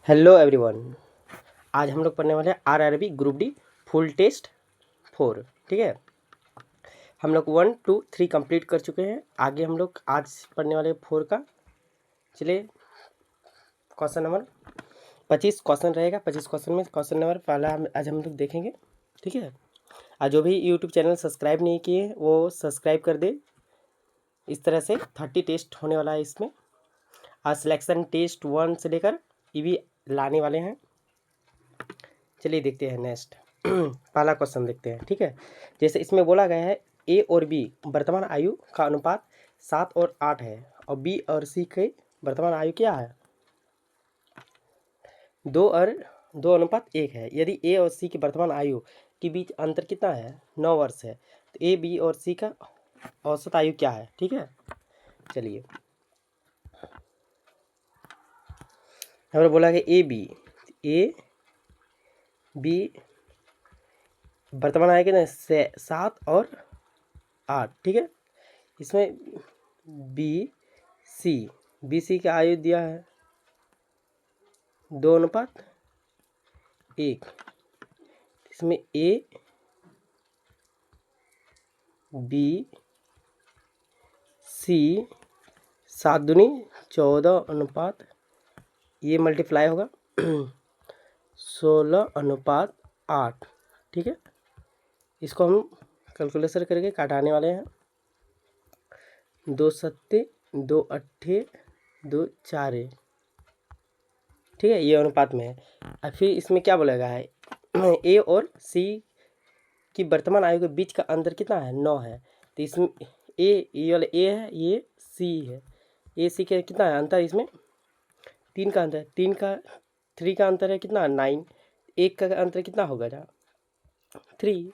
Hello everyone. आज हम लोग पढ़ने वाले हैं RRB group D full test 4। ठीक है, हम लोग 1, 2, 3 कंप्लीट कर चुके हैं। आगे हम लोग आज पढ़ने वाले 4 का। चलिए, क्वेश्चन नंबर 25 क्वेश्चन रहेगा। 25 क्वेश्चन में क्वेश्चन नंबर पहला आज हम लोग देखेंगे। ठीक है, आज जो भी यूट्यूब चैनल सब्सक्राइब नहीं किए वो सब्सक्राइब कर दे। इस तरह से 30 टेस्ट होने वाला है इसमें। आज सिलेक्शन टेस्ट 1 से लेकर ईवी लाने वाले हैं। चलिए देखते हैं नेक्स्ट। पहला क्वेश्चन देखते हैं। ठीक है, जैसे इसमें बोला गया है ए और बी वर्तमान आयु का अनुपात 7 और 8 है और बी और सी के वर्तमान आयु क्या है? 2:1 है। यदि ए और सी की वर्तमान आयु के बीच अंतर कितना है? 9 वर्ष है। तो ए, बी और सी का औसत आयु क्या है? ठीक है, चलिए यहाँ पर बोला गया ए बी वर्तमान आयु कितना है? 7 और 8। ठीक है, इसमें बी सी का आयु दिया है 2:1। इसमें ए बी सी 7 दूनी 14 ये मल्टीप्लाई होगा 16:8। ठीक है, इसको हम कैलकुलेशन करके काटाने वाले हैं। 2 सत्ते 2 अट्ठे 2 चारे। ठीक है, ये अनुपात में है। और फिर इसमें क्या बोला गया है? ए और सी की वर्तमान आयु के बीच का अंतर कितना है? 9 है। तो इसमें ये वाला ए है, ये सी है। ए सी के कितना है अंतर? इसमें 3 का अंतर है। 3 का अंतर है कितना? 9। 1 का अंतर कितना होगा? 3।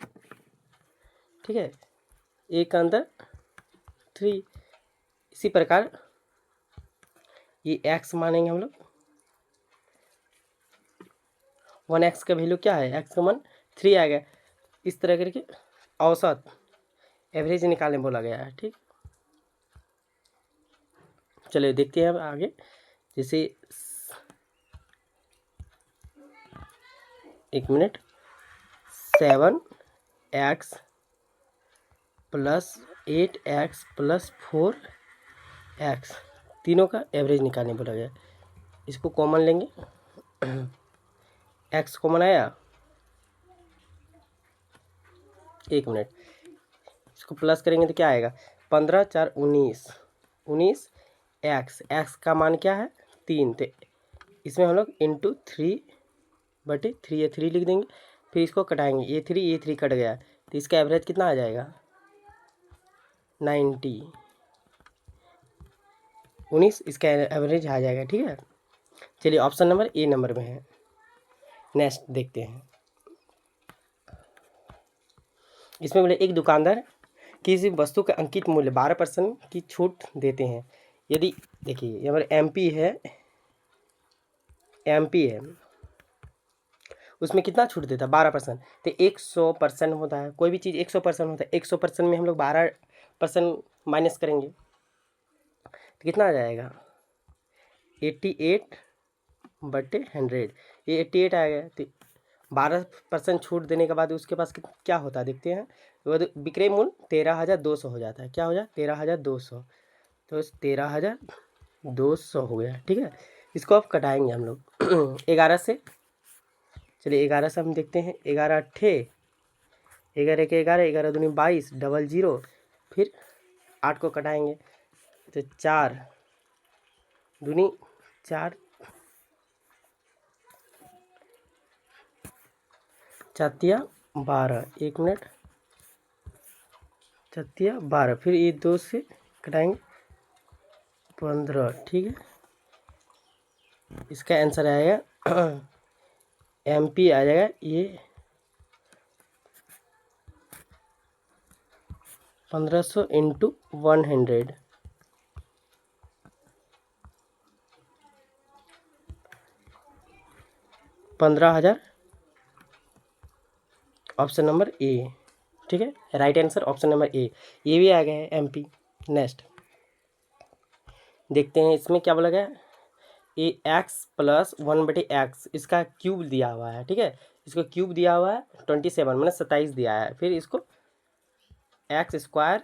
ठीक है, 1 का अंतर 3। इसी प्रकार ये x मानेंगे हम लोग। 1x का वैल्यू क्या है? x का मान 3 आएगा। इस तरह करके औसत एवरेज निकालने बोला गया है। ठीक, चलिए देखते हैं अब आगे। जैसे 1 मिनट 7x + 8x + 4x तीनों का एवरेज निकालने बोला गया। इसको कॉमन लेंगे। x कॉमन आया। 1 मिनट, इसको प्लस करेंगे तो क्या आएगा? 15 × 4 = 19 x का मान क्या है? 3। तो इसमें हम लोग इंटू 3/3 या 3 लिख देंगे। फिर इसको कटाएंगे, ये 3 कट गया। तो इसका एवरेज कितना आ जाएगा? 90। 19 इसका एवरेज आ जाएगा। ठीक है, चलिए ऑप्शन नंबर ए नंबर में है। नेक्स्ट देखते हैं। इसमें बोले एक दुकानदार किसी वस्तु का अंकित मूल्य 12% की छूट देते हैं। यदि देखिए यहाँ पर एमपी है, उसमें कितना छूट देता है? 12%। तो 100% होता है, कोई भी चीज़ 100% होता है। 100% में हम लोग 12% माइनस करेंगे तो कितना आ जाएगा? 88/100। ये 88 आएगा। तो 12% छूट देने के बाद उसके पास क्या होता है देखते हैं। वो विक्रय मूल्य 13,200 हो जाता है। क्या हो जाए? 13,200। तो 13,200 हो गया। ठीक है, इसको अब कटाएंगे हम लोग 11 से। चलिए 11 से हम देखते हैं। 11 अट्ठे 11 के 11, 11 दूनी 22, 00। फिर 8 को कटाएंगे तो 4 दूनी 4, 4 × 12। 1 मिनट, 4 × 12। फिर ये 2 से कटाएंगे 15। ठीक है, इसका आंसर आएगा एमपी आ जाएगा ये 1500 × 100। 15,000 ऑप्शन नंबर ए। ठीक है, राइट आंसर ऑप्शन नंबर ए। ये भी आ गया है एमपी। नेक्स्ट देखते हैं इसमें क्या बोला गया। ए एक्स प्लस 1/x इसका क्यूब दिया हुआ है, ठीक है। इसको क्यूब दिया हुआ है 27 मैंने 27 दिया है। फिर इसको एक्स स्क्वायर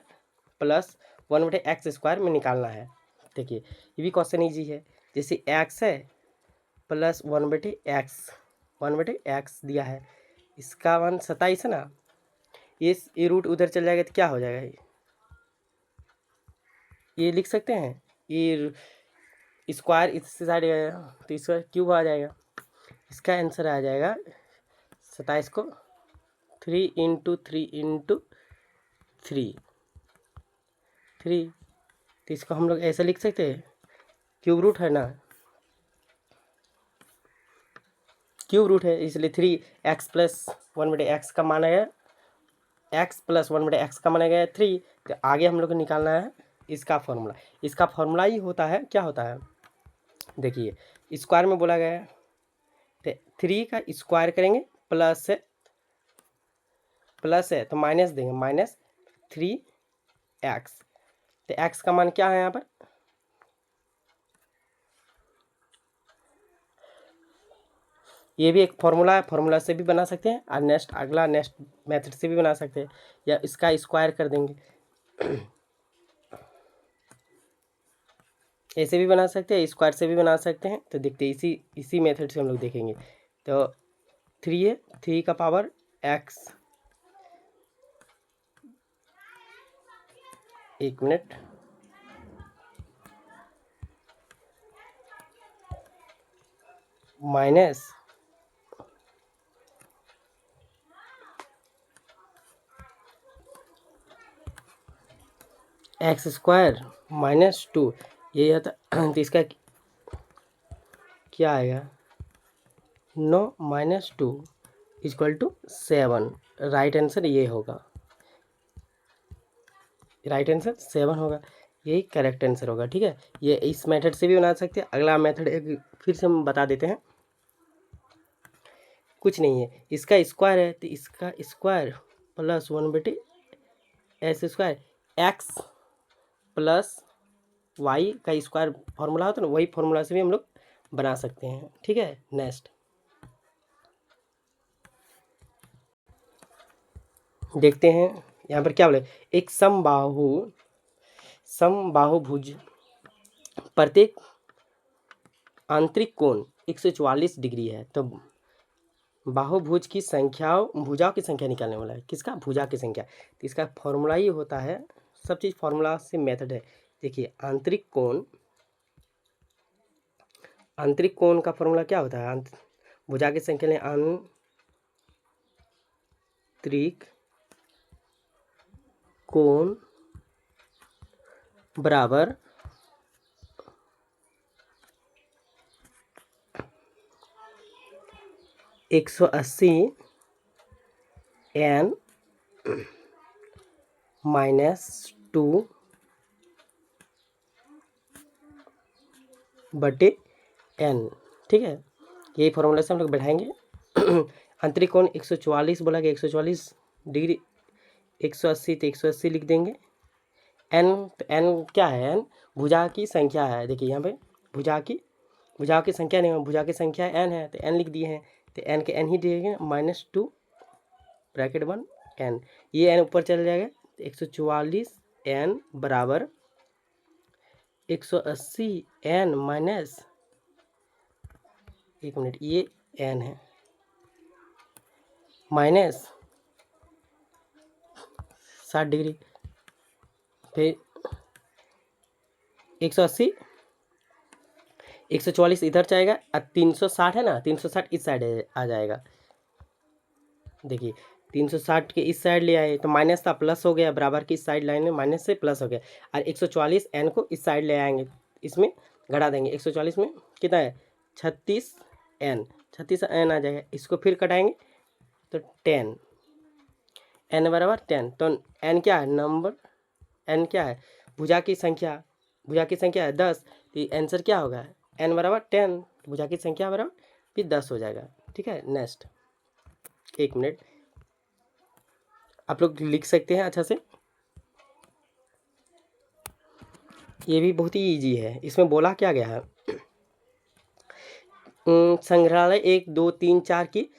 प्लस 1/x² में निकालना है। देखिए ये भी क्वेश्चन ईजी है। जैसे एक्स है प्लस 1/x दिया है, इसका मान 27 है ना, ये रूट उधर चल जाएगा तो क्या हो जाएगा, ये लिख सकते हैं, ये स्क्वायर इस साइड तो इसका क्यूब आ जाएगा। इसका आंसर आ जाएगा 27 को 3 × 3 × 3 तो इसको हम लोग ऐसे लिख सकते हैं, क्यूब रूट है ना, क्यूब रूट है इसलिए 3x प्लस 1/x का माना गया, x प्लस 1/x का माना गया 3। तो आगे हम लोग को निकालना है इसका फॉर्मूला। इसका फॉर्मूला ही होता है, क्या होता है देखिए, स्क्वायर में बोला गया है तो 3 का स्क्वायर करेंगे प्लस है तो माइनस देंगे, -3x। तो x का मान क्या है यहाँ पर, ये भी एक फॉर्मूला है, फॉर्मूला से भी बना सकते हैं और नेक्स्ट मेथड से भी बना सकते हैं, या इसका स्क्वायर कर देंगे ऐसे भी बना सकते हैं, स्क्वायर से भी बना सकते हैं। तो देखते हैं इसी मेथड से हम लोग देखेंगे। तो 3 है, 3 का पावर x, एक मिनट, माइनस x² -2 ये होता तो इसका क्या आएगा, 9 - 2 = 7। राइट आंसर ये होगा, राइट आंसर 7 होगा, यही करेक्ट आंसर होगा, ठीक है। ये इस मेथड से भी बना सकते हैं। अगला मेथड एक फिर से हम बता देते हैं, कुछ नहीं है, इसका स्क्वायर है तो इसका square plus 1/s², x plus y का स्क्वायर फार्मूला होता है ना, वही फार्मूला से भी हम लोग बना सकते हैं, ठीक है। नेक्स्ट देखते हैं यहाँ पर क्या बोले, एक समबाहुभुज प्रत्येक आंतरिक कोण 144 डिग्री है। तो बाहुभुज की भुजाओं की संख्या निकालने वाला है, किसका, भुजा की संख्या। तो इसका फॉर्मूला ही होता है, सब चीज़ फॉर्मूला से मेथड है। देखिए आंतरिक कोण का फॉर्मूला क्या होता है, भुजा की संख्या ने आंतरिक कोण बराबर 180 n -2 बटे n, ठीक है। यही फॉर्मूला से हम लोग बैठाएंगे। आंतरिक कोण 144 बोला गया, 144 डिग्री, 180 तो 180 लिख देंगे। n तो n क्या है, n भुजा की संख्या है। देखिए यहाँ पे भुजा की संख्या नहीं, भुजा की संख्या n है तो n लिख दिए हैं, तो n के n ही दिएंगे, -2 ब्रैकेट 1 n, ये n ऊपर चल जाएगा। 144 n बराबर 180 n माइनस, एक मिनट, ये n है माइनस 60 डिग्री, फिर 180, 144 इधर जाएगा और 360 है ना, 360 इस साइड आ जाएगा। देखिए 360 के इस साइड ले आए तो माइनस था, प्लस हो गया, बराबर की इस साइड लाइन में माइनस से प्लस हो गया। और 144 n को इस साइड ले आएंगे, इसमें घटा देंगे। 144 में कितना है, 36 n, 36 n आ जाएगा। इसको फिर कटाएंगे तो 10 n बराबर 10। तो n क्या है, नंबर, n क्या है, भुजा की संख्या है 10, तो आंसर क्या होगा, n बराबर 10, भुजा की संख्या बराबर फिर 10 हो जाएगा, ठीक है। नेक्स्ट, एक मिनट, आप लोग लिख सकते हैं अच्छा से, ये भी बहुत ही इजी है। इसमें बोला क्या गया है, संग्रहालय 1 2 3 4 की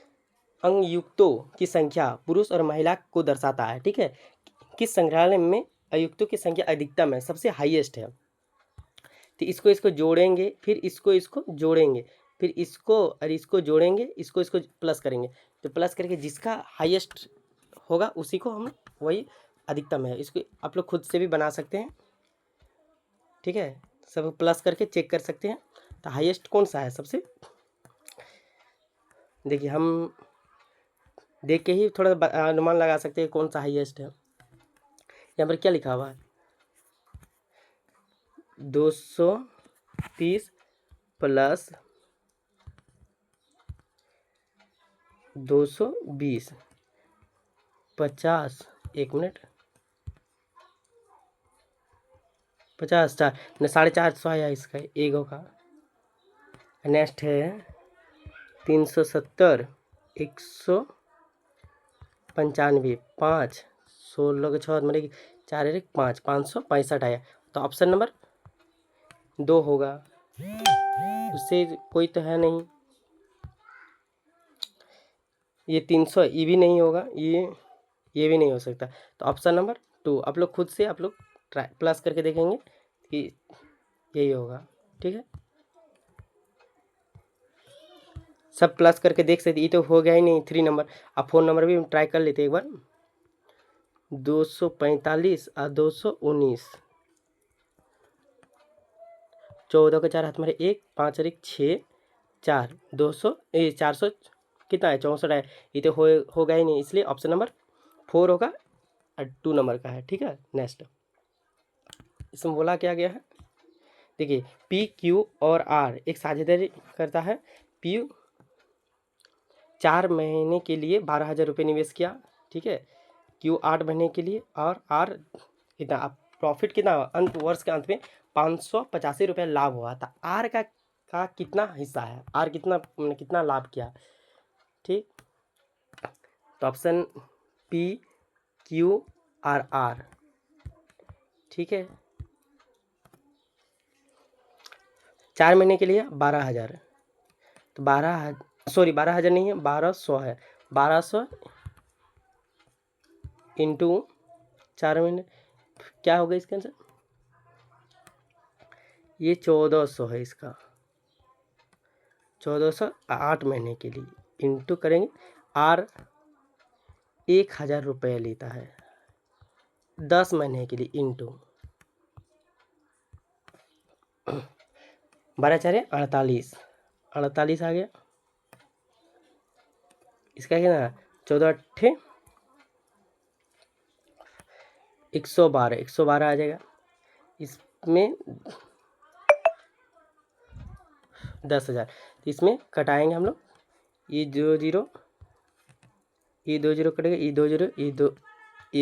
अयुक्तों की संख्या पुरुष और महिला को दर्शाता है। ठीक है, किस संग्रहालय में अयुक्तों की संख्या अधिकतम है, सबसे हाईएस्ट है। तो इसको जोड़ेंगे, फिर इसको जोड़ेंगे, फिर इसको और इसको जोड़ेंगे, इसको प्लस करेंगे, तो प्लस करके जिसका हाईएस्ट होगा उसी को हम वही अधिकतम है। इसको आप लोग खुद से भी बना सकते हैं। ठीक है, सब प्लस करके चेक कर सकते हैं। तो हाईएस्ट कौन सा है सबसे, देखिए हम देख के ही थोड़ा अनुमान लगा सकते हैं कौन सा हाईएस्ट है। यहाँ पर क्या लिखा हुआ है, 230 प्लस 220 50, 1 मिनट, 50 4 न 450 आया इसका एक का। नेक्स्ट है 370 195 5 16 के 6 मतलब 4 1 5 565 आया। तो ऑप्शन नंबर 2 होगा, उससे कोई तो है नहीं। ये 300 ये भी नहीं होगा, ये भी नहीं हो सकता। तो ऑप्शन नंबर 2 आप लोग खुद से आप लोग ट्राई प्लस करके देखेंगे कि यही होगा। ठीक है, सब प्लस करके देख सकते। ये तो हो गया ही नहीं 3 नंबर। अब 4 नंबर भी हम ट्राई कर लेते एक बार। 245 और 219, 14 के 4 हाथ मारे 1 5 और 1 6 4 200 400 कितना है 64 है। ये तो होगा ही नहीं, इसलिए ऑप्शन नंबर 4 होगा और 2 नंबर का है। ठीक है, नेक्स्ट इसमें बोला क्या गया है, देखिए पी क्यू और आर एक साझेदारी करता है। पी 4 महीने के लिए 12,000 रुपये निवेश किया। ठीक है, क्यू 8 महीने के लिए, और आर कितना प्रॉफिट कितना अंत वर्ष के अंत में 585 रुपये लाभ हुआ था। आर का कितना हिस्सा है, आर कितना लाभ किया। ठीक, तो option P Q R R. ठीक है, 4 महीने के लिए 12,000, तो 12,000 नहीं है 1200 है। 1200 इंटू 4 महीने क्या होगा इसका आंसर, ये 1400 है इसका। 1400 8 महीने के लिए इंटू करेंगे, आर 1,000 रुपये लेता है 10 महीने के लिए इंटू 12 4 48 48 आ गया। इसका क्या ना 14 8 112 आ जाएगा। इसमें 10,000, तो इसमें कटाएंगे हम लोग, ये 0 0 ये 2 0 कटेगा, ये 2 0 ये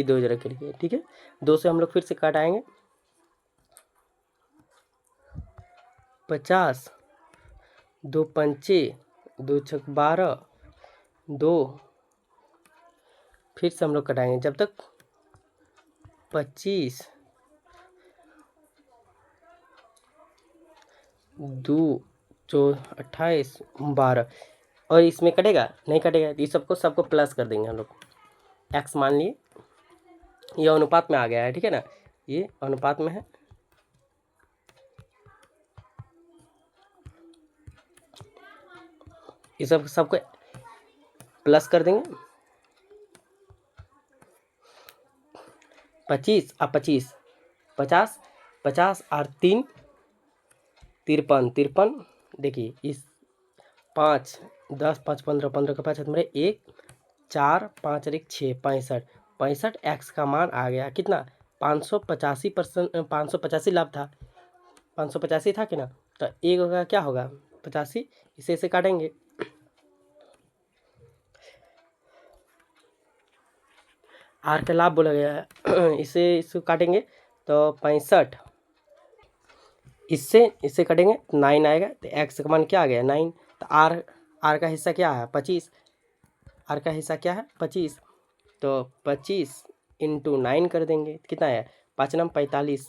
2 0 कटेगा। ठीक है, 2 से हम लोग फिर से काटाएंगे, 50 2 पंचे 2 छक 12 2, फिर से हम लोग कटाएंगे जब तक 25 2 28 12, और इसमें कटेगा नहीं कटेगा, ये सबको प्लस कर देंगे हम लोग। एक्स मान लिए, ये अनुपात में आ गया है। ठीक है ना, ये अनुपात में है। ये सबको प्लस कर देंगे, 25 और 25 50 50 और 3 53। देखिए इस 5 10 5 15 15 का 5 मेरे 1 4 5 और 1 6 65 65 एक्स का मान आ गया कितना 585%, 585 लाभ था, 585 था कि ना। तो एक होगा क्या होगा 85, इसे काटेंगे, आर का लाभ बोला गया है इसको काटेंगे तो 65, इससे कटेंगे 9 आएगा, तो एक्स का मान क्या आ गया 9। तो आर का हिस्सा क्या है 25, आर का हिस्सा क्या है 25, तो 25 इंटू 9 कर देंगे, कितना है 5 9 45,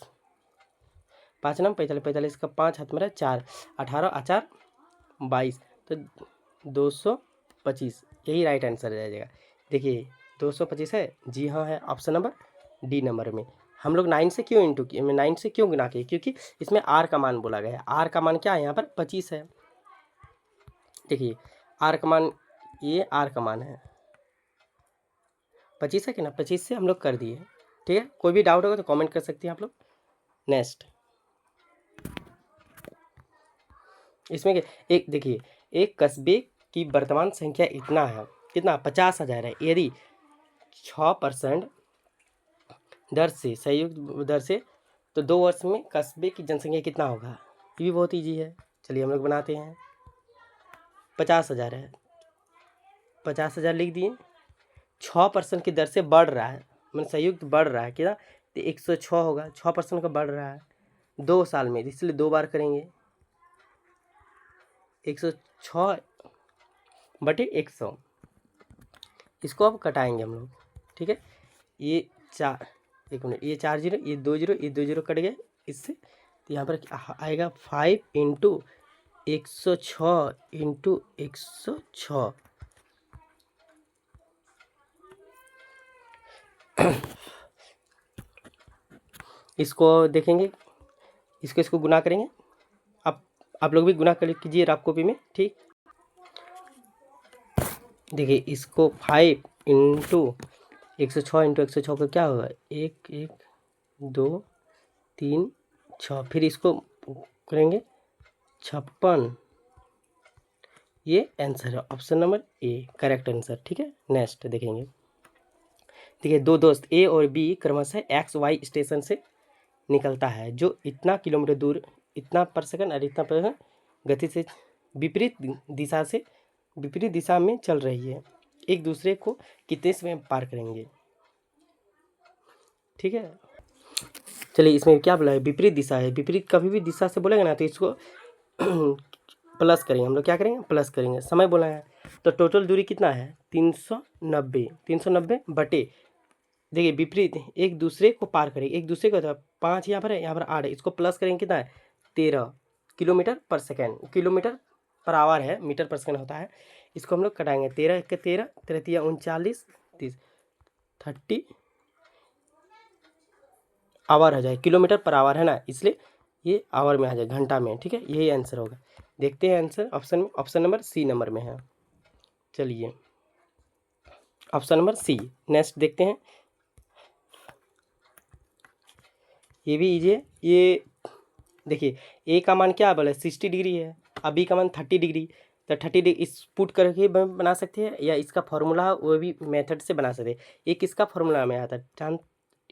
5 9 45 45 का 5 हाथ मेरा 4 18 4 22, तो 225 यही राइट आंसर रह जाएगा। देखिए 225 है, जी हाँ है, ऑप्शन नंबर डी नंबर में। हम लोग 9 से क्यों इंटू किए, 9 से क्यों गुना किए, क्योंकि इसमें आर का मान बोला गया है। आर का मान क्या है यहाँ पर 25 है। देखिए आर का मान, ये आर का मान है 25 है कि ना, 25 से हम लोग कर दिए। ठीक है, कोई भी डाउट होगा तो कमेंट कर सकते हैं आप लोग। नेक्स्ट इसमें एक देखिए, एक कस्बे की वर्तमान संख्या इतना है, कितना 50,000 है। यदि 6% दर से, संयुक्त दर से, तो 2 वर्ष में कस्बे की जनसंख्या कितना होगा। ये भी बहुत ईजी है, चलिए हम लोग बनाते हैं। 50,000 है, 50,000 लिख दिए। 6% की दर से बढ़ रहा है, मतलब संयुक्त बढ़ रहा है कितना, तो 106 होगा। 6% का बढ़ रहा है 2 साल में, इसलिए 2 बार करेंगे। 106 बटे 100, इसको अब कटाएंगे हम लोग। ठीक है, ये 4, 1 मिनट, ये 4 जीरो, ये 2 जीरो, ये 2 जीरो कट गए इससे, तो यहाँ पर आएगा 5 इंटू 106 इंटू 106। इसको देखेंगे, इसको गुना करेंगे। आप लोग भी गुना कर कीजिए रफ कॉपी में। ठीक, देखिए इसको 5 इंटू 106 इंटू 106 का क्या होगा, 1 1 2 3 6, फिर इसको करेंगे 56। ये आंसर है, option number A correct answer. ठीक है, नेक्स्ट देखेंगे। देखिए दो दोस्त ए और बी क्रमशः एक्स वाई स्टेशन से निकलता है, जो इतना किलोमीटर दूर, इतना पर सेकंड और इतना पर गति से विपरीत दिशा में चल रही है, एक दूसरे को कितने समय में पार करेंगे। ठीक है, चलिए इसमें क्या बोला है, विपरीत दिशा है। विपरीत कभी भी दिशा से बोलेगा ना तो इसको प्लस करेंगे हम लोग, क्या करेंगे, प्लस करेंगे। समय बोला है तो टोटल दूरी कितना है, 390। 390 बटे, देखिए विपरीत एक दूसरे को पार करेंगे, एक दूसरे को, 5 यहाँ पर है, यहाँ पर 8 है, इसको प्लस करेंगे कितना है, 13 किलोमीटर पर सेकेंड। किलोमीटर पर आवर है, मीटर पर सेकेंड होता है। इसको हम लोग कटाएंगे, 13 1 13, 13 39 30, 30 आवर हो जाए, किलोमीटर पर आवर है ना, इसलिए ये आवर में आ जाए, घंटा में। ठीक है, यही आंसर होगा। देखते हैं आंसर ऑप्शन में, ऑप्शन नंबर सी नंबर में है। चलिए ऑप्शन नंबर सी, नेक्स्ट देखते हैं। ये भी इजी है। ये देखिए ए का मान क्या बोले 60 डिग्री है, अब बी का मान 30 डिग्री, तो 30 डिग्री इस पुट करके बना सकते हैं, या इसका फॉर्मूला वो भी मेथड से बना सकते हैं। एक इसका फॉर्मूला में आता है,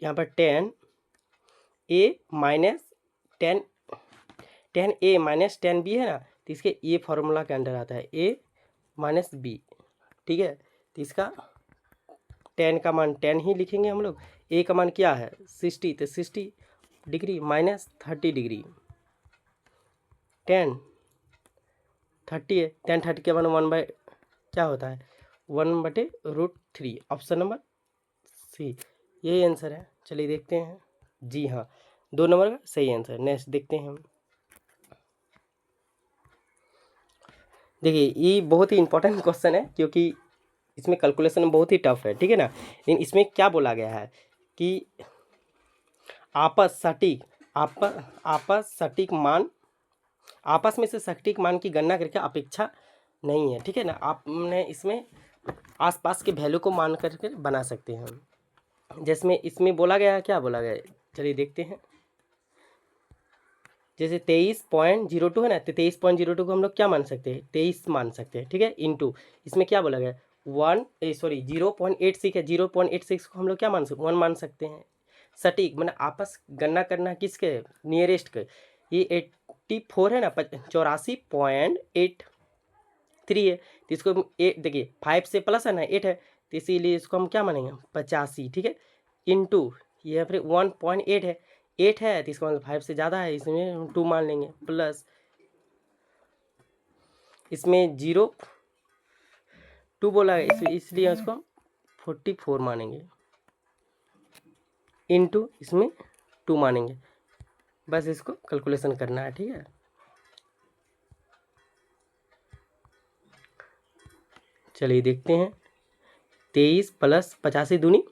यहाँ पर 10 ए माइनस 10 ए माइनस 10 बी है ना, तो इसके ये फॉर्मूला के अंडर आता है ए माइनस बी। ठीक है, तो इसका 10 का मान 10 ही लिखेंगे हम लोग। ए का मान क्या है 60, तो 60 डिग्री माइनस 30 डिग्री, 10 30 है, 10 30 के मान 1 बाय क्या होता है, 1/√3, ऑप्शन नंबर सी यही आंसर है। चलिए देखते हैं, जी हाँ 2 नंबर का सही आंसर। नेक्स्ट देखते हैं हम। देखिए ये बहुत ही इंपॉर्टेंट क्वेश्चन है, क्योंकि इसमें कैलकुलेशन बहुत ही टफ है। ठीक है ना, लेकिन इसमें क्या बोला गया है कि आपस में से सटीक मान की गणना करके अपेक्षा नहीं है। ठीक है ना, आपने इसमें आसपास के वैल्यू को मान करके बना सकते हैं। जिसमें इसमें बोला गया है, क्या बोला गया है, चलिए देखते हैं। जैसे 23.02 है ना, तो 23.02 को हम लोग क्या मान सकते हैं, 23 मान सकते हैं। ठीक है, इंटू इसमें क्या बोला गया 0.86 है, 0.86 को हम लोग क्या मान सकते, 1 मान सकते हैं। सटीक मैंने आपस गणना करना किसके, नियरेस्ट के। ये 84 है ना, 84.83 है, तो इसको देखिए 5 से प्लस है ना 8 है, तो इसीलिए इसको हम क्या मानेंगे 85। ठीक है, इंटू ये फिर 1.8 है, 8 है तो इसका मतलब 5 से ज़्यादा है, इसमें हम 2 मान लेंगे, प्लस इसमें 0.2 बोला है, इसलिए इसको 44 मानेंगे, इंटू इसमें 2 मानेंगे। बस इसको कैलकुलेशन करना है। ठीक है, चलिए देखते हैं। 23 प्लस 85 दूनी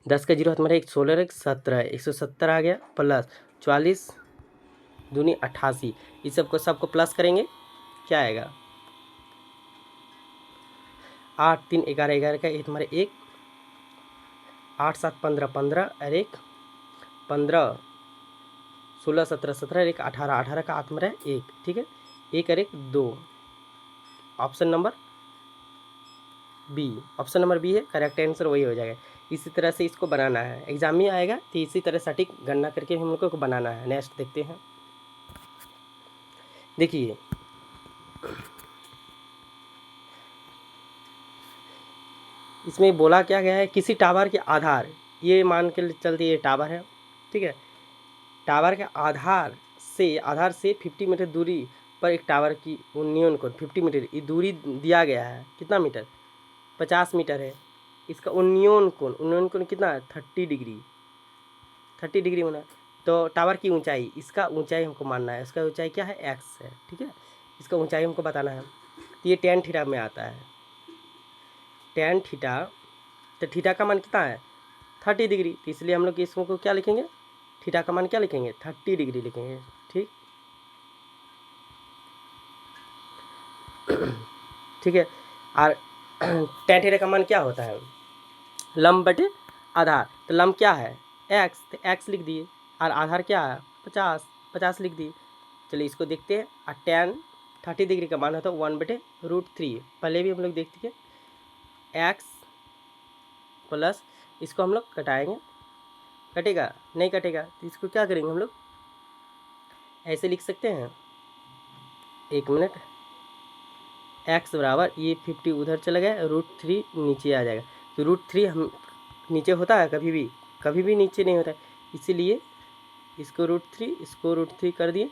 10 का जीरो हमारा 16 एक 17 170 आ गया, प्लस 44 दूनी 88, इस सबको प्लस करेंगे, क्या आएगा 8 3 11 11 का ये तुम्हारे 1, 8 7 15 15 और 1 15, 16 17 17 एक 18 18 का आत्म है 1, ठीक है, 1 और 1 2, option number B, option number B है करेक्ट आंसर, वही हो जाएगा। इसी तरह से इसको बनाना है, एग्जाम में आएगा तो इसी तरह सटीक गणना करके हम लोग को बनाना है। नेक्स्ट देखते हैं। देखिए इसमें बोला क्या गया है, किसी टावर के आधार, ये मान के चलते ये टावर है, ठीक है, टावर के आधार से 50 मीटर दूरी पर एक टावर की उन्नयन कोण 50 मीटर ये दूरी दिया गया है, कितना मीटर 50 मीटर है। इसका उन्नयन कोण कितना है 30 डिग्री होना है। तो टावर की ऊंचाई, इसका ऊंचाई हमको मानना है, इसका ऊंचाई क्या है एक्स है, ठीक है, इसका ऊंचाई हमको बताना है। तो ये tan थीटा में आता है, tan थीटा, तो थीटा का मान कितना है 30 डिग्री, तो इसलिए हम लोग इसको क्या लिखेंगे, थीटा का मान क्या लिखेंगे 30 डिग्री लिखेंगे, ठीक ठीक है। और tan थीटा का मान क्या होता है लंब बटे आधार, तो लंब क्या है एक्स, तो एक्स लिख दिए, और आधार क्या है 50 लिख दिए। चलिए इसको देखते हैं। और tan 30 डिग्री का मान होता है 1/√3, पहले भी हम लोग देखते हैं एक्स प्लस, इसको हम लोग कटाएंगे, कटेगा नहीं कटेगा, तो इसको क्या करेंगे हम लोग ऐसे लिख सकते हैं, 1 मिनट, एक्स बराबर ये 50 उधर चला गया, √3 नीचे आ जाएगा, तो √3 हम नीचे होता है कभी भी नीचे नहीं होता है, इसीलिए इसको √3 इसको √3 कर दिए।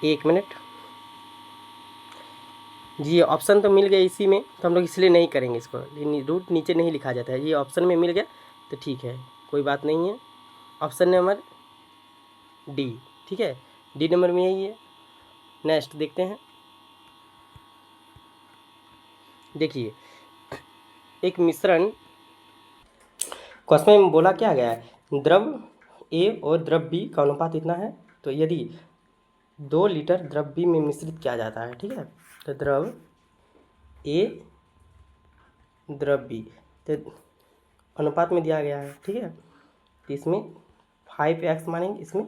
1 मिनट जी, ऑप्शन तो मिल गया इसी में, तो हम लोग इसलिए नहीं करेंगे इसको, रूट नीचे नहीं लिखा जाता है, ये ऑप्शन में मिल गया तो ठीक है, कोई बात नहीं है। ऑप्शन नंबर डी, ठीक है, डी नंबर में यही है। नेक्स्ट देखते हैं। देखिए एक मिश्रण, क्वेश्चन में बोला क्या गया है, द्रव ए और द्रव बी का अनुपात इतना है, तो यदि 2 लीटर द्रव बी में मिश्रित किया जाता है, ठीक है, तो द्रव ए द्रव बी तो अनुपात में दिया गया है, ठीक है, तो इसमें 5x मानेंगे, इसमें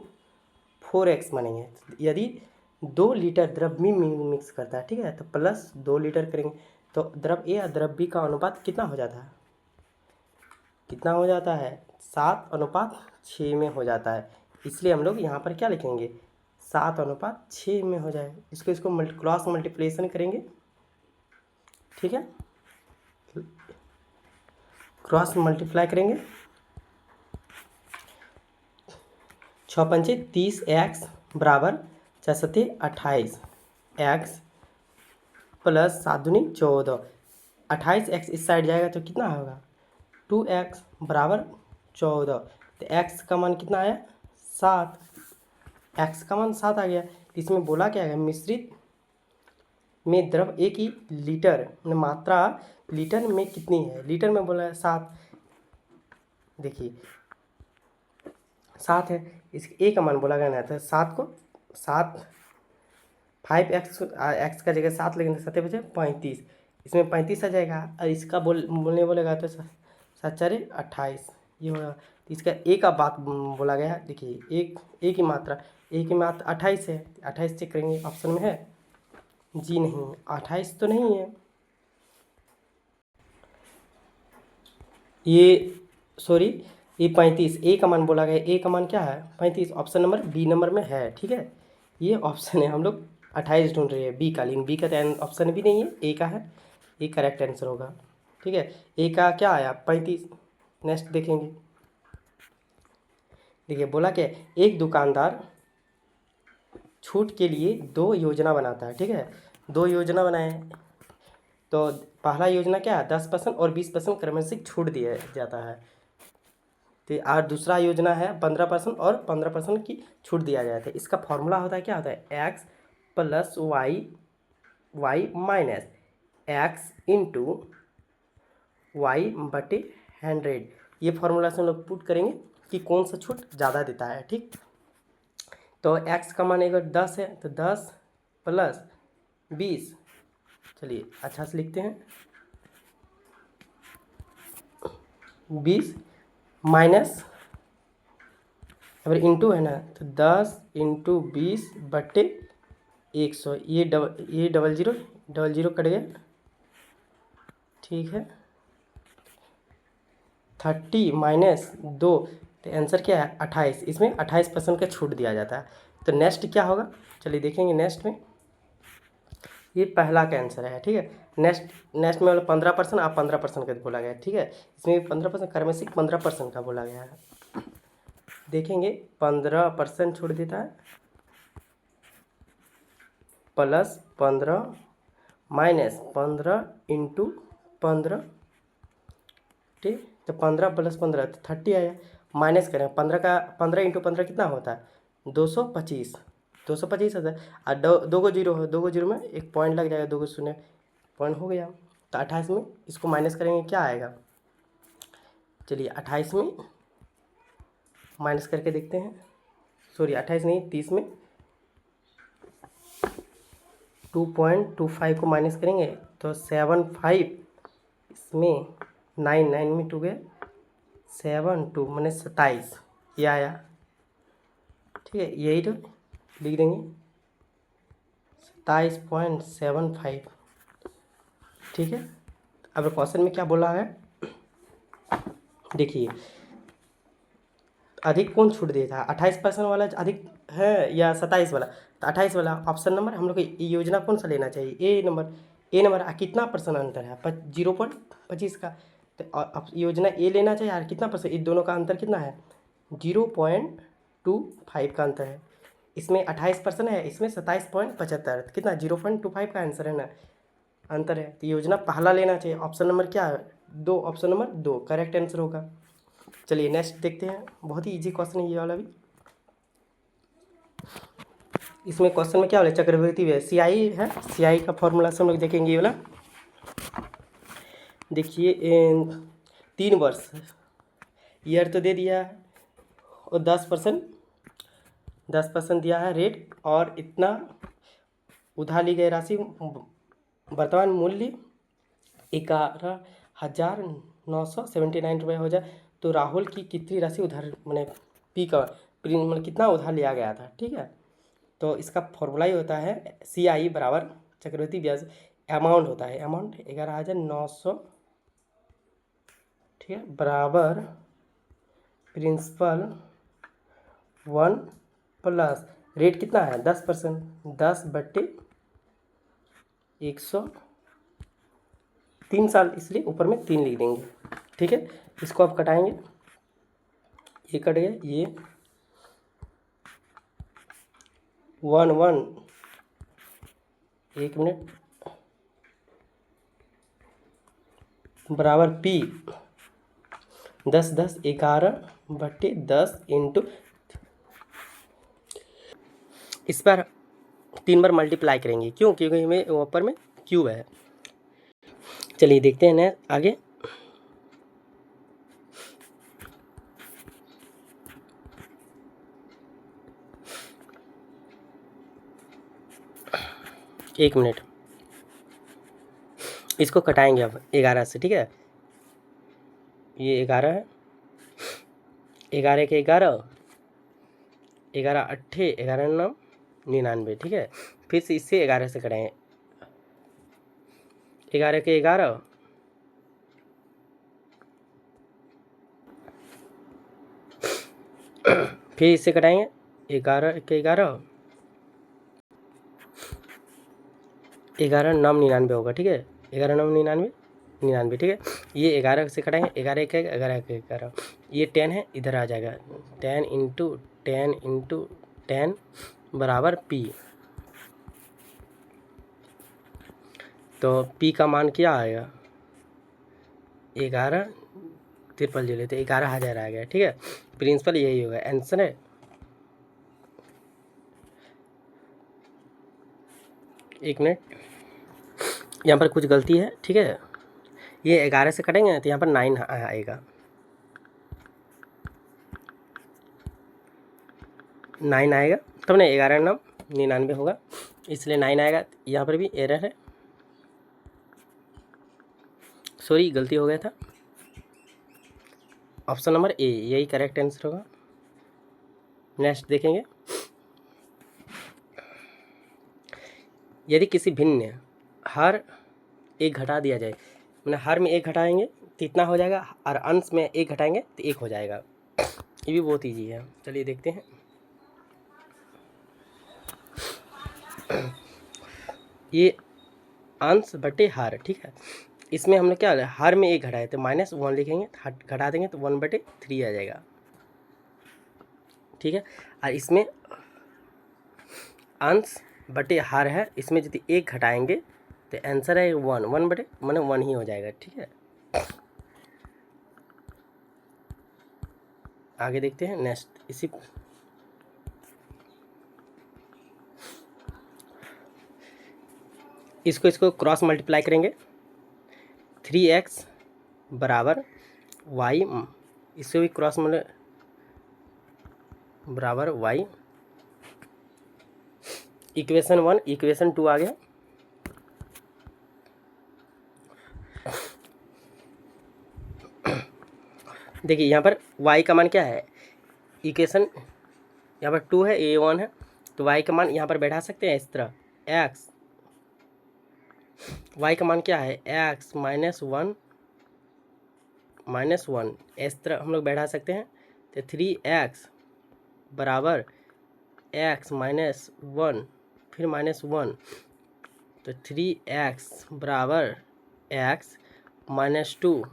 4x मानेंगे। यदि 2 लीटर द्रव बी में मिक्स करता है, ठीक है, तो प्लस 2 लीटर करेंगे, तो द्रव ए और द्रव बी का अनुपात कितना हो जाता है, कितना हो जाता है 7:6 में हो जाता है, इसलिए हम लोग यहाँ पर क्या लिखेंगे 7:6 में हो जाए, इसको क्रॉस मल्टीप्लिकेशन करेंगे, ठीक है, क्रॉस मल्टीप्लाई करेंगे, 6 पंचे 30 एक्स बराबर 4 सत्ते 28 एक्स प्लस 7 दूनी 14, 28 एक्स इस साइड जाएगा तो कितना होगा 2x बराबर 14, तो x का मान कितना आया 7, x का मान 7 आ गया। इसमें बोला क्या है मिश्रित में द्रव ए की लीटर मात्रा लीटर में कितनी है, लीटर में बोला है 7, देखिए 7 है, इस ए का मान बोला गया ना, तो 7 5x का जगह 7 लेंगे, 7 बचे 35, इसमें 35 आ जाएगा, और इसका बोलेगा तो 7×4=28, ये होगा। तो इसका ए का बात बोला गया है, देखिए ए की मात्रा 28 है, 28 चेक करेंगे ऑप्शन में है जी, नहीं 28 तो नहीं है, ये सॉरी ये 35, ए का मान बोला गया, ए का मान क्या है 35, ऑप्शन नंबर बी नंबर में है, ठीक है, ये ऑप्शन है, हम लोग 28 ढूंढ रहे हैं बी का, लेकिन बी का तो ऑप्शन भी नहीं है, ए का है, ये करेक्ट आंसर होगा, ठीक है, ए का क्या आया 35। नेक्स्ट देखेंगे। देखिए बोला क्या एक दुकानदार छूट के लिए 2 योजना बनाता है, ठीक है, 2 योजना बनाए, तो पहला योजना क्या है 10% और 20% क्रमशः छूट दिया जाता है, तो और दूसरा योजना है 15% और 15% की छूट दिया जाता है। इसका फॉर्मूला होता है क्या होता है x plus y minus x into y बटे 100। ये फॉर्मूला से हम लोग पुट करेंगे कि कौन सा छूट ज़्यादा देता है। ठीक, तो x का मान अगर 10 है तो 10 प्लस 20, चलिए अच्छा से लिखते हैं, 20 माइनस, अगर इंटू है ना तो 10 इंटू 20 बट्टे 100। ये डबल जीरो कट गया, ठीक है। 30 माइनस 2, तो आंसर क्या है 28। इसमें 28% का छूट दिया जाता है। तो नेक्स्ट क्या होगा, चलिए देखेंगे नेक्स्ट में। ये पहला का आंसर है, ठीक है। नेक्स्ट में 15% आप 15% का बोला गया है, ठीक है। इसमें 15% कर्मसिक 15% का बोला गया है। देखेंगे 15% छोड़ देता है, प्लस 15 माइनस 15 इंटू 15, ठीक। तो 15 प्लस 15 तो 30 आया। माइनस करें 15 इंटू 15 कितना होता है 225। 225 होता है। और दो गो जीरो है, 2 गो जीरो में एक पॉइंट लग जाएगा, 2 गो शून्य पॉइंट हो गया। तो 28 में इसको माइनस करेंगे क्या आएगा, चलिए 28 में माइनस करके देखते हैं। सॉरी 28 नहीं 30 में 2.25 को माइनस करेंगे तो 75, इसमें 9 में 2 गए 7 2 मैंने 27, ये आया, ठीक है। यही तो लिख देंगे 27.75, ठीक है। अब क्वेश्चन में क्या बोला है, देखिए अधिक कौन छूट देता है, 28% वाला अधिक है या 27 वाला। तो 28 वाला ऑप्शन नंबर हम लोग को योजना कौन सा लेना चाहिए, ए नंबर। कितना परसेंट अंतर है 0.25 का, तो अब योजना ए लेना चाहिए। यार कितना परसेंट, इन दोनों का अंतर कितना है 0.25 का अंतर है। इसमें 28% है, इसमें 27.75, कितना 0.25 का आंसर है ना, अंतर है। तो योजना पहला लेना चाहिए। ऑप्शन नंबर क्या है 2, ऑप्शन नंबर 2 करेक्ट आंसर होगा। चलिए नेक्स्ट देखते हैं, बहुत ही इजी क्वेश्चन है ये वाला भी। इसमें क्वेश्चन में क्या बोले, चक्रवृद्धि ब्याज सीआई है, सीआई का फॉर्मूला से हम लोग देखेंगे ये वाला। देखिए 3 वर्ष ईयर तो दे दिया है, और 10% दिया है रेट, और इतना उधार ली गई राशि वर्तमान मूल्य 11,979 रुपये हो जाए तो राहुल की कितनी राशि उधार, मैंने पी का मतलब कितना उधार लिया गया था, ठीक है। तो इसका फॉर्मूला ही होता है CI बराबर चक्रवृद्धि ब्याज अमाउंट होता है, अमाउंट 11,900, ठीक है, बराबर प्रिंसिपल 1 प्लस रेट कितना है 10%, 10 बट्टे 100, 3 साल, इसलिए ऊपर में 3 लिख देंगे, ठीक है। इसको आप कटाएंगे, ये कट गया, ये 1 1 मिनट बराबर P 10 10 11 बट्टे 10 इंटू, इस पर 3 बार मल्टीप्लाई करेंगे, क्यों, क्योंकि हमें ऊपर में क्यूब है। चलिए देखते हैं ना आगे। एक मिनट, इसको कटाएंगे अब 11 से, ठीक है। ये 11 है, 11 के 11, 11 अट्ठे 11 9 99, ठीक है। फिर से इससे 11 से कटाएंगे, 11 के 11, फिर इससे कटाएंगे 11 के 11, 11 9 99 होगा, ठीक है। 11 9 99, ठीक है। ये 11 से कटाएंगे, 11 एक 11 के 11, ये 10 है, इधर आ जाएगा 10 इंटू 10 बराबर P। तो P का मान क्या आएगा 11 ट्रिपल 0, तो 11,000 आ गया, ठीक है। प्रिंसिपल यही होगा आंसर है। एक मिनट, यहाँ पर कुछ गलती है, ठीक है। ये 11 से कटेंगे तो यहाँ पर 9 आएगा, 9 आएगा तब ना 11 9 99 होगा, इसलिए 9 आएगा। यहाँ पर भी एरर है, सॉरी गलती हो गया था। ऑप्शन नंबर ए यही करेक्ट आंसर होगा। नेक्स्ट देखेंगे, यदि किसी भिन्न हर एक घटा दिया जाए, मैंने हर में एक घटाएंगे तो इतना हो जाएगा, और अंश में एक घटाएंगे तो एक हो जाएगा। ये भी बहुत ईजी है, चलिए देखते हैं। ये अंश बटे हर, ठीक है। इसमें हमने क्या हर में एक घटाए तो -1 लिखेंगे, घटा देंगे तो 1/3 आ जाएगा, ठीक है। और इसमें अंश बटे हर है, इसमें यदि एक घटाएंगे तो आंसर है 1, 1 बटे मैंने 1 ही हो जाएगा, ठीक है। आगे देखते हैं नेक्स्ट। इसको क्रॉस मल्टीप्लाई करेंगे, 3x बराबर y, इससे भी क्रॉस बराबर y, इक्वेशन 1 इक्वेशन 2 आ गया। देखिए यहाँ पर y का मान क्या है, इक्वेशन यहाँ पर 2 है, ये 1 है, तो y का मान यहाँ पर बैठा सकते हैं इस तरह, x y का मान क्या है x -1 इस तरह हम लोग बैठा सकते हैं। तो 3x बराबर x -1 फिर -1, तो 3x बराबर x -2,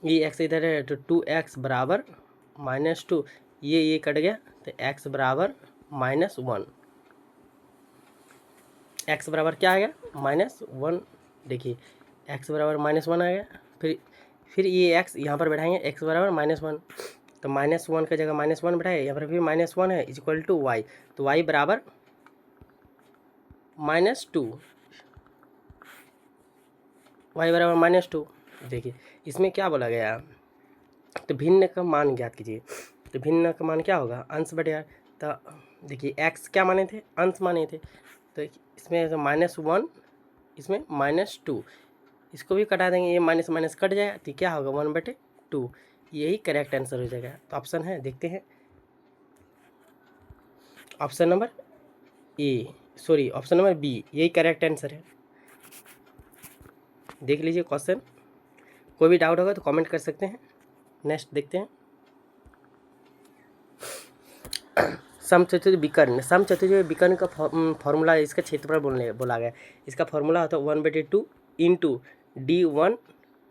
ये x इधर है तो 2x बराबर -2, ये कट गया तो x बराबर -1, x बराबर क्या आ गया -1। देखिए x बराबर -1 आ गया, फिर ये x यहाँ पर बैठाएंगे, x बराबर -1, तो -1 का जगह -1 बैठाए, यहाँ पर फिर -1 है इक्वल टू y, तो y बराबर -2, y बराबर -2। देखिए इसमें क्या बोला गया, तो भिन्न का मान ज्ञात कीजिए, तो भिन्न का मान क्या होगा अंश बटे हर। तो देखिए x क्या माने थे, अंश माने थे, तो इसमें -1 इसमें -2, इसको भी कटा देंगे, ये माइनस माइनस कट जाएगा तो क्या होगा 1/2, यही करेक्ट आंसर हो जाएगा। तो ऑप्शन है, देखते हैं option number A, sorry option number B यही करेक्ट आंसर है। देख लीजिए क्वेश्चन, कोई भी डाउट होगा तो कमेंट कर सकते हैं। नेक्स्ट देखते हैं, समचतुर्भुज विकर्ण, समचतुर्भुज विकर्ण का फॉर्मूला, इसका क्षेत्रफल बोला गया, इसका फॉर्मूला होता है 1/2 इंटू D1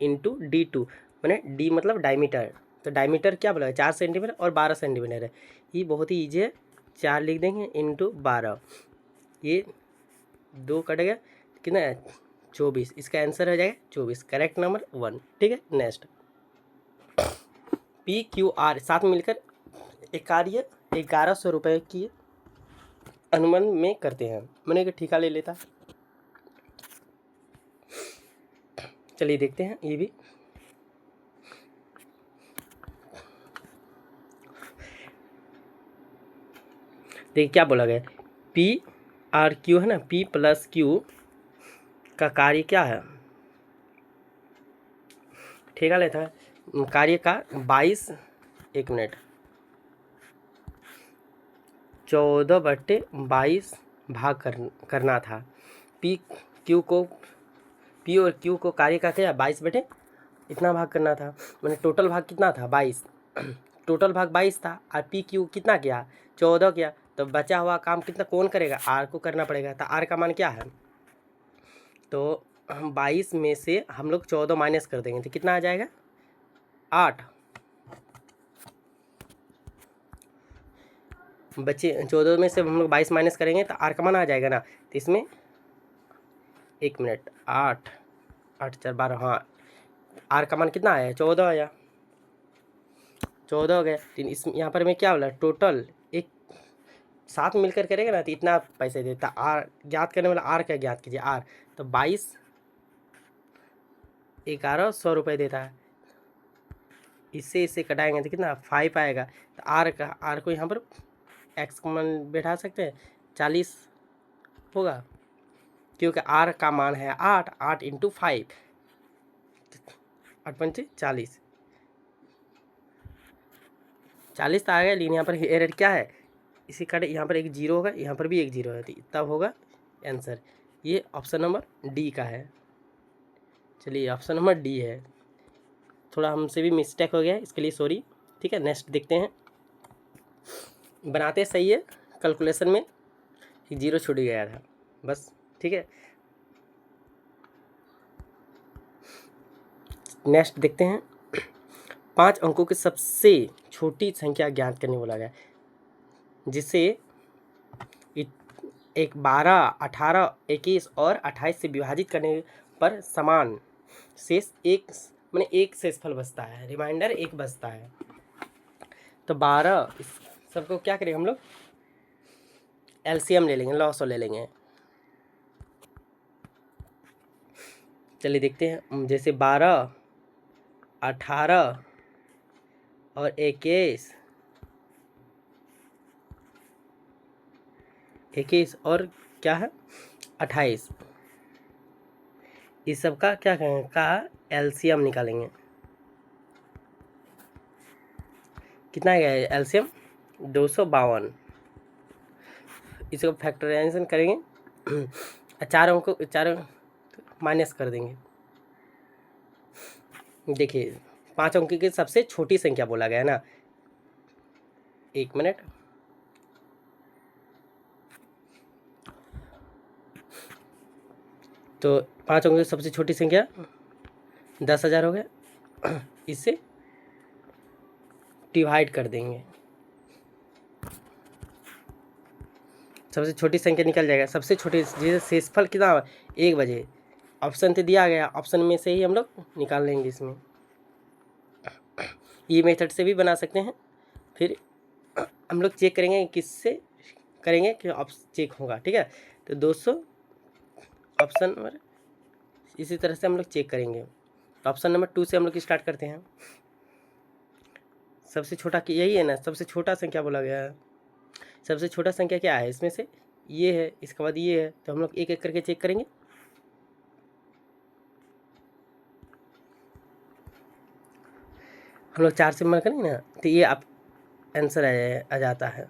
इंटू D2, मैंने D मतलब डायमीटर, तो डायमीटर क्या बोला 4 सेंटीमीटर और 12 सेंटीमीटर है, ये बहुत ही ईजी है, 4 लिख देंगे इंटू 12, ये 2 कट गया, कितना है 24, इसका आंसर हो जाएगा 24, करेक्ट नंबर 1, ठीक है। नेक्स्ट PQR साथ में मिलकर एक कार्य 1100 रुपये की अनुमान में करते हैं, मैंने एक ठेका ले लेता। चलिए देखते हैं ये भी, देखिए क्या बोला गया, PRQ है ना, P + Q का कार्य क्या है, ठेका लेता है, कार्य का 22, एक मिनट 14/22 भाग करना था। P और Q को कार्य का क्या 22 इतना भाग करना था, मैंने टोटल भाग कितना था 22, टोटल भाग 22 था, और PQ कितना किया 14 किया, तो बचा हुआ काम कितना कौन करेगा, R को करना पड़ेगा। तो R का मान क्या है, तो हम 22 में से हम लोग 14 माइनस कर देंगे तो कितना आ जाएगा 8, बच्चे 14 में से हम लोग 22 माइनस करेंगे तो R का मान आ जाएगा ना, तो इसमें एक मिनट 8 8 4 12, हाँ R का मान कितना आया 14 आया, 14 हो गया। तो इस यहाँ पर मैं क्या बोला टोटल एक साथ मिलकर करेगा ना तो इतना पैसे देता। आर ज्ञात करने वाला आर क्या ज्ञात कीजिए, आर तो 22,1100 रुपये देता है। इससे कटाएंगे तो कितना 5 आएगा। तो आर को यहाँ पर एक्स का मान बैठा सकते हैं, 40 होगा, क्योंकि आर का मान है 8, 8 × 5, 8 पंचे 40, 40 तो आ गया। लेकिन यहाँ पर एरर क्या है, इसी का यहाँ पर एक जीरो होगा, यहाँ पर भी एक जीरो है, तो तब होगा आंसर। ये ऑप्शन नंबर डी का है। चलिए ऑप्शन नंबर डी है। थोड़ा हमसे भी मिस्टेक हो गया है, इसके लिए सॉरी। ठीक है, नेक्स्ट देखते हैं। बनाते सही है, कैलकुलेशन में एक जीरो छूट गया था बस। ठीक है, नेक्स्ट देखते हैं। 5 अंकों की सबसे छोटी संख्या ज्ञात करने बोला गया, जिसे एक 12, 18, 21 और 28 से विभाजित करने पर समान शेष एक माने एक शेषफल बचता है, रिमाइंडर एक बचता है। तो 12 इस सबको क्या करेंगे हम लोग, एलसीएम ले लेंगे, लॉसो ले लेंगे। चलिए देखते हैं, जैसे 12, 18 और 21 और क्या है 28, इस सब का क्या करेंगे का एलसीएम निकालेंगे। कितना है एलसीएम 252। इसको फैक्टराइजेशन करेंगे, चारों को चारों माइनस कर देंगे। देखिए 5 अंक की सबसे छोटी संख्या बोला गया है ना, 1 मिनट। तो 5 अंक की सबसे छोटी संख्या 10,000 हो गया, इससे डिवाइड कर देंगे, सबसे छोटी संख्या निकल जाएगा। सबसे छोटी जैसे शेषफल कितना 1 बजे, ऑप्शन तो दिया गया, ऑप्शन में से ही हम लोग निकाल लेंगे। इसमें ये मेथड से भी बना सकते हैं। फिर हम लोग चेक करेंगे किससे करेंगे कि चेक होगा। ठीक है, तो 200 ऑप्शन नंबर, इसी तरह से हम लोग चेक करेंगे। तो ऑप्शन नंबर 2 से हम लोग स्टार्ट करते हैं। सबसे छोटा यही है ना, सबसे छोटा संख्या बोला गया है। सबसे छोटा संख्या क्या है इसमें से, ये है, इसके बाद ये है। तो हम लोग एक एक करके चेक करेंगे। हम लोग 4 से मर करेंगे ना, तो ये आप आंसर आ जाता है।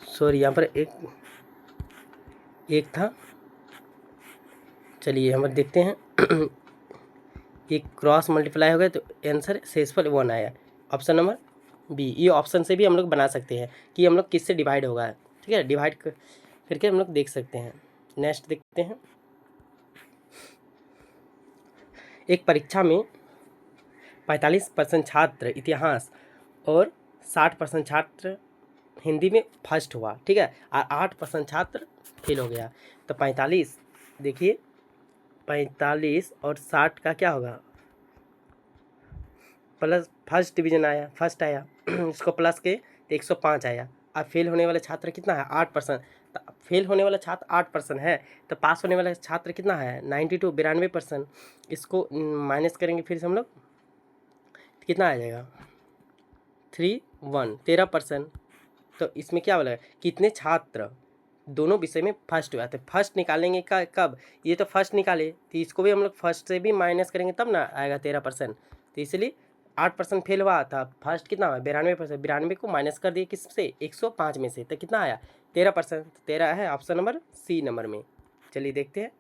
सॉरी, यहाँ पर एक था। चलिए हम देखते हैं, एक क्रॉस मल्टीप्लाई हो गया तो आंसर शेषफल 1 आया। Option number B. ये ऑप्शन से भी हम लोग बना सकते हैं कि हम लोग किससे डिवाइड होगा। ठीक है, डिवाइड करके हम लोग देख सकते हैं। नेक्स्ट देखते हैं। एक परीक्षा में 45% छात्र इतिहास और 60% छात्र हिंदी में फर्स्ट हुआ। ठीक है, और 8% छात्र फेल हो गया। तो 45, देखिए 45 और 60 का क्या होगा, प्लस फर्स्ट डिवीजन आया, फर्स्ट आया, इसको प्लस के तो 105 आया। अब फेल होने वाला छात्र कितना है 8%। तो फेल होने वाला छात्र 8% है, तो पास होने वाला छात्र कितना है 92, 92%। इसको माइनस करेंगे फिर से हम लोग, तो कितना आ जाएगा 31, 13%। तो इसमें क्या बोला है, कितने छात्र दोनों विषय में फर्स्ट हुआ। तो फर्स्ट निकालेंगे का कब, ये तो फर्स्ट निकाले, तो इसको भी हम लोग फर्स्ट से भी माइनस करेंगे तब ना आएगा 13%। तो इसलिए 8% फेल हुआ था, फर्स्ट कितना हुआ 92%, 92 को माइनस कर दिए किससे 105 में से, तो कितना आया 13%। 13 है ऑप्शन नंबर सी नंबर में। चलिए देखते हैं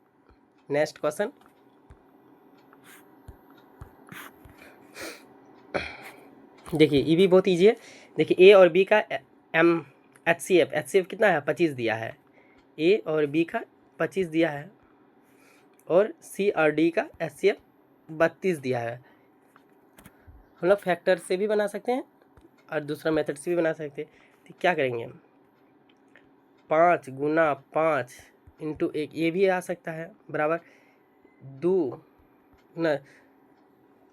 नेक्स्ट क्वेश्चन। देखिए ये भी बहुत ईजी है। देखिए ए और बी का HCF कितना है 25 दिया है, ए और बी का 25 दिया है, और सी और डी का HCF 32 दिया है। हम लोग फैक्टर से भी बना सकते हैं और दूसरा मेथड से भी बना सकते हैं। तो क्या करेंगे हम, 5 × 5 × 1, ये भी आ सकता है, बराबर 2 ×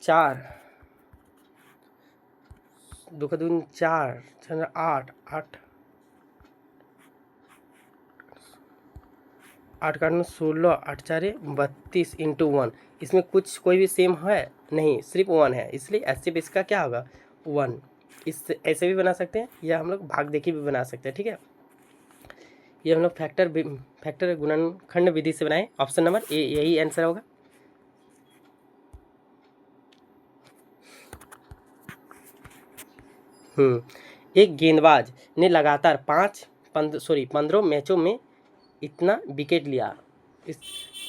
4 दो का दूनी 4, 4 8, 8 8 का 16, 8 4 32 इंटू 1। इसमें कुछ कोई भी सेम है नहीं, सिर्फ 1 है, इसलिए ऐसे भी इसका क्या होगा 1। इस ऐसे भी बना सकते हैं या हम लोग भाग देखी भी बना सकते हैं, ठीक है। ये हम लोग फैक्टर गुणनखंड विधि से बनाए। ऑप्शन नंबर ए यही आंसर होगा। एक गेंदबाज ने लगातार 15 मैचों में इतना विकेट लिया। इस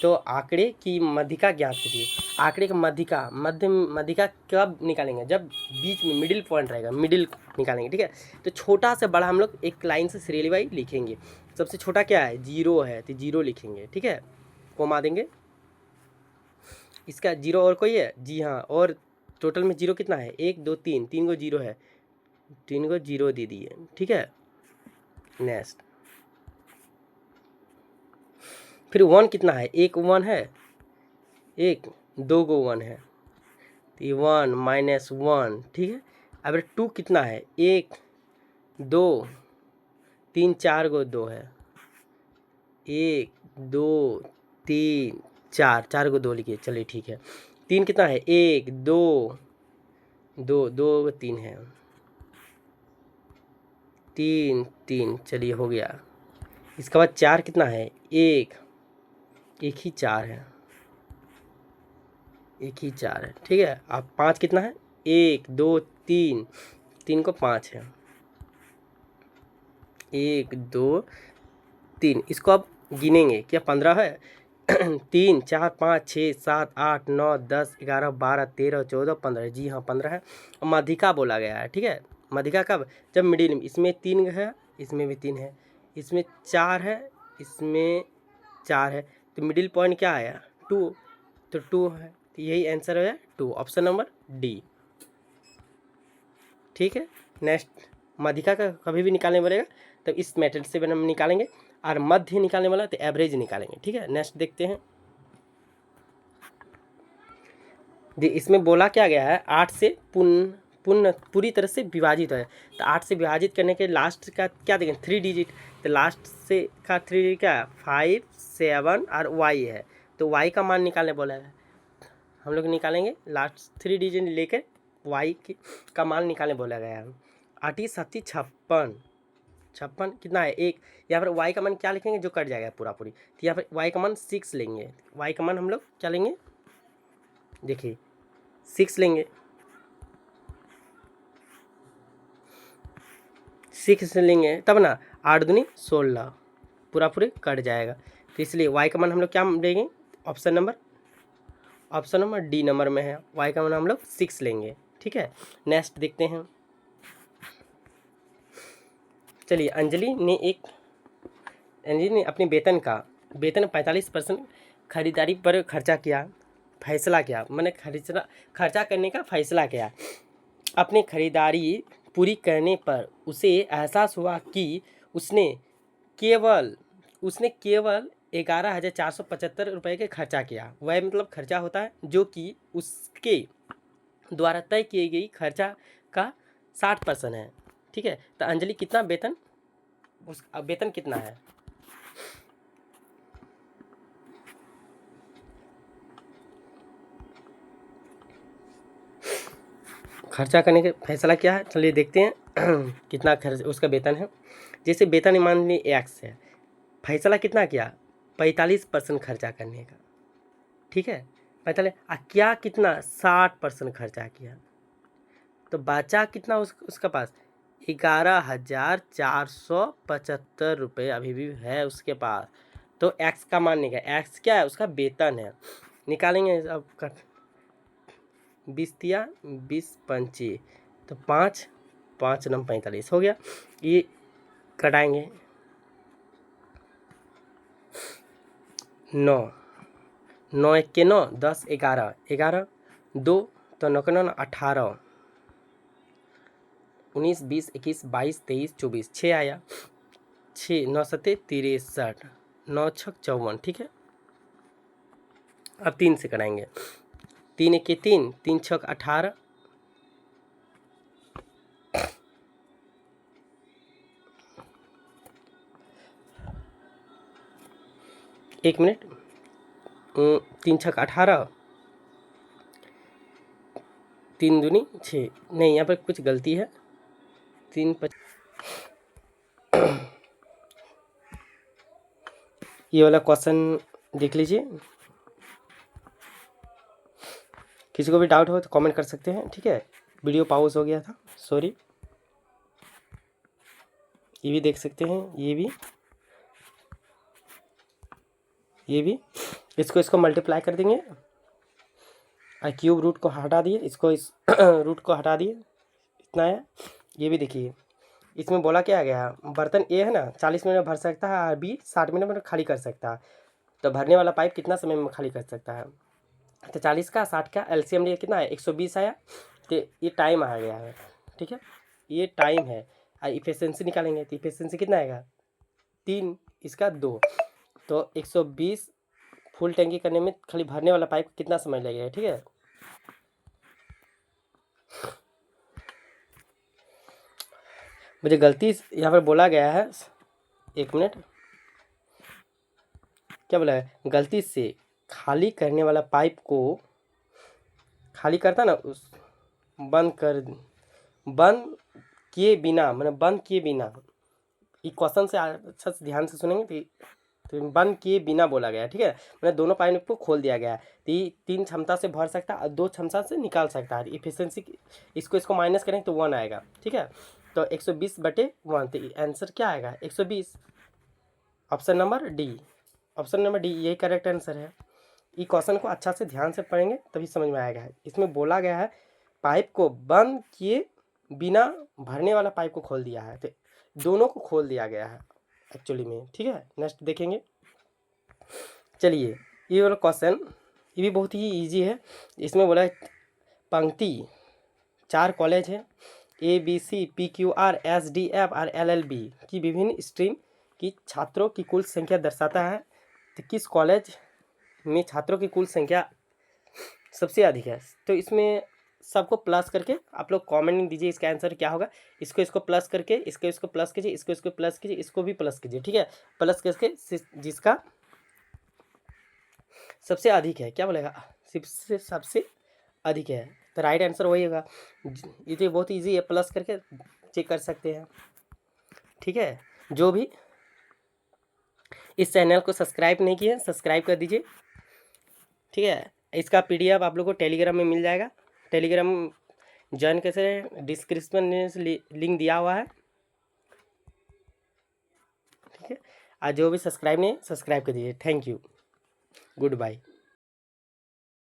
तो आंकड़े की मध्यिका ज्ञात कीजिए। आंकड़े का मध्यिका कब निकालेंगे, जब बीच में मिडिल पॉइंट रहेगा, मिडिल निकालेंगे, ठीक है। तो छोटा से बड़ा हम लोग एक लाइन से सीरियली वाइज लिखेंगे। सबसे छोटा क्या है 0 है, तो 0 लिखेंगे, ठीक है, कोमा देंगे। इसका 0 और कोई है, जी हाँ, और टोटल में 0 कितना है 1 2 3, 3 को 0 है, 3 को 0 दे दिए, ठीक है। नेक्स्ट फिर 1 कितना है, 1 1 है, 1 2 को 1 है, तो 1 माइनस 1, ठीक है। अब 2 कितना है 1 2 3 4 को 2 है, 1 2 3 4, 4 को 2 लिखिए, चलिए ठीक है। 3 कितना है 1 2 2 2 3 है, 3 3, चलिए हो गया। इसके बाद 4 कितना है 1 ही 4 है, 1 ही 4 है, ठीक है। अब 5 कितना है 1 2 3, 3 को 5 है, 1 2 3। इसको अब गिनेंगे, क्या 15 है 3 4 5 6 7 8 9 10 11 12 13 14 15, जी हाँ 15 है। और मध्यिका बोला गया है, ठीक है। मध्यिका कब, जब मिडिल में, इसमें 3 है, इसमें भी 3 है, इसमें 4 है, इसमें 4 है, तो मिडिल पॉइंट क्या आया 2, तो 2 है, तो यही आंसर है 2, ऑप्शन नंबर डी, ठीक है। नेक्स्ट मध्यिका का कभी भी निकालने बोलेगा तो इस मेथड से हम निकालेंगे, और मध्य निकालने वाला तो एवरेज निकालेंगे, ठीक है। नेक्स्ट देखते हैं। इसमें बोला क्या गया है 8 से पूरी तरह से विभाजित है, तो 8 से विभाजित करने के लास्ट का क्या देखें 3 डिजिट, तो लास्ट से का 3 डिजिट क्या है 5 7 और वाई है, तो वाई का मान निकालने बोला है। हम लोग निकालेंगे लास्ट 3 डिजिट लेकर वाई का मान निकालने बोला गया है। 8 7 56, 56 कितना है 1, यहाँ पर y का मान क्या लिखेंगे जो कट जाएगा पूरा पूरी, तो यहाँ पर y का मान 6 लेंगे। y का मान हम लोग क्या लेंगे, देखिए 6 लेंगे, 6 लेंगे तब ना 8 दूनी 16 पूरा पूरी कट जाएगा, तो इसलिए y का मान हम लोग क्या लेंगे, ऑप्शन नंबर डी नंबर में है, y का मान हम लोग 6 लेंगे, ठीक है। नेक्स्ट देखते हैं। चलिए अंजलि ने अपने वेतन 45% खरीदारी पर खर्चा किया, फैसला किया, मैंने खर्चा करने का फैसला किया। अपनी खरीदारी पूरी करने पर उसे एहसास हुआ कि उसने केवल 11,475 रुपये के खर्चा किया। वह मतलब खर्चा होता है जो कि उसके द्वारा तय की गई खर्चा का 60% है, ठीक है। तो अंजलि कितना वेतन कितना है, खर्चा करने का फैसला किया है, चलिए देखते हैं कितना खर्च उसका वेतन है। जैसे वेतन मान लीजिए एक्स है, फैसला कितना किया 45% खर्चा करने का, ठीक है। 45 क्या कितना 60% खर्चा किया, तो बचा कितना उसका पास 11,475 रुपये अभी भी है उसके पास। तो एक्स का मान निकाल, एक्स क्या है उसका वेतन है, निकालेंगे अब 20 तिया 20 पंची, तो 5 5 9 45 हो गया। ये कटाएंगे 9 9 1 के 9 10 11 11 2 तो 9 के 9 18 19 20 21 22 23 24 6 आया, 6 9 7 63 9 6 54, ठीक है। अब 3 से कराएंगे, 3 1 के 3 3 6 18 1 मिनट, 3 छक 18, 3 दूनी 6, नहीं यहाँ पर कुछ गलती है, 3 5, ये वाला क्वेश्चन देख लीजिए। किसी को भी डाउट हो तो कमेंट कर सकते हैं, ठीक है। वीडियो पॉज हो गया था, सॉरी। ये भी देख सकते हैं, ये भी इसको मल्टीप्लाई कर देंगे, और क्यूब रूट को हटा दिए, इसको इस रूट को हटा दिए, इतना है। ये भी देखिए, इसमें बोला क्या गया, बर्तन ए है ना 40 मिनट में भर सकता है, और बी 60 मिनट में खाली कर सकता है। तो भरने वाला पाइप कितना समय में खाली कर सकता है? तो 40 का 60 का एलसीएम लिए कितना है, 120 आया। तो ये टाइम आ गया है, ठीक है, ये टाइम है। और इफिशिएंसी निकालेंगे तो इफिशिएंसी कितना आएगा, 3, इसका 2। तो 120 फुल टैंकी करने में खाली भरने वाला पाइप कितना समय लगेगा, ठीक है। मुझे गलती यहाँ पर बोला गया है, 1 मिनट, क्या बोला है, गलती से खाली करने वाला पाइप को खाली करता ना, उस बंद किए बिना, मतलब बंद किए बिना, ये क्वेश्चन से अच्छा से ध्यान से सुनेंगे तो बंद किए बिना बोला गया, ठीक है। मतलब दोनों पाइप को खोल दिया गया है, तो ये 3 क्षमता से भर सकता है और 2 क्षमता से निकाल सकता है। इफिशिएंसी इसको माइनस करें तो 1 आएगा, ठीक है। तो 120/1, तो आंसर क्या आएगा, 120। ऑप्शन नंबर डी यही करेक्ट आंसर है। ये क्वेश्चन को अच्छा से ध्यान से पढ़ेंगे तभी समझ में आएगा। इसमें बोला गया है पाइप को बंद किए बिना भरने वाला पाइप को खोल दिया है, तो दोनों को खोल दिया गया है एक्चुअली में, ठीक है। नेक्स्ट देखेंगे, चलिए। ये वाला क्वेश्चन ये भी बहुत ही इजी है। इसमें बोला है पंक्ति 4 कॉलेज है, ABC, PQR, SDF और LLB की विभिन्न स्ट्रीम की छात्रों की कुल संख्या दर्शाता है। तो किस कॉलेज में छात्रों की कुल संख्या सबसे अधिक है? तो इसमें सबको प्लस करके आप लोग कमेंट दीजिए, इसका आंसर क्या होगा। इसको प्लस करके इसको प्लस कीजिए, इसको प्लस कीजिए, इसको भी प्लस कीजिए, ठीक है। प्लस करके जिसका सबसे अधिक है, क्या बोलेगा, सबसे अधिक है, तो राइट आंसर वही होगा। ये तो बहुत इजी है, प्लस करके चेक कर सकते हैं, ठीक है। जो भी इस चैनल को सब्सक्राइब नहीं किए सब्सक्राइब कर दीजिए, ठीक है। इसका PDF आप लोग को टेलीग्राम में मिल जाएगा। टेलीग्राम ज्वाइन कैसे, डिस्क्रिप्शन में लिंक दिया हुआ है, ठीक है। आज जो भी सब्सक्राइब नहीं सब्सक्राइब कर दीजिए। Thank you, good bye.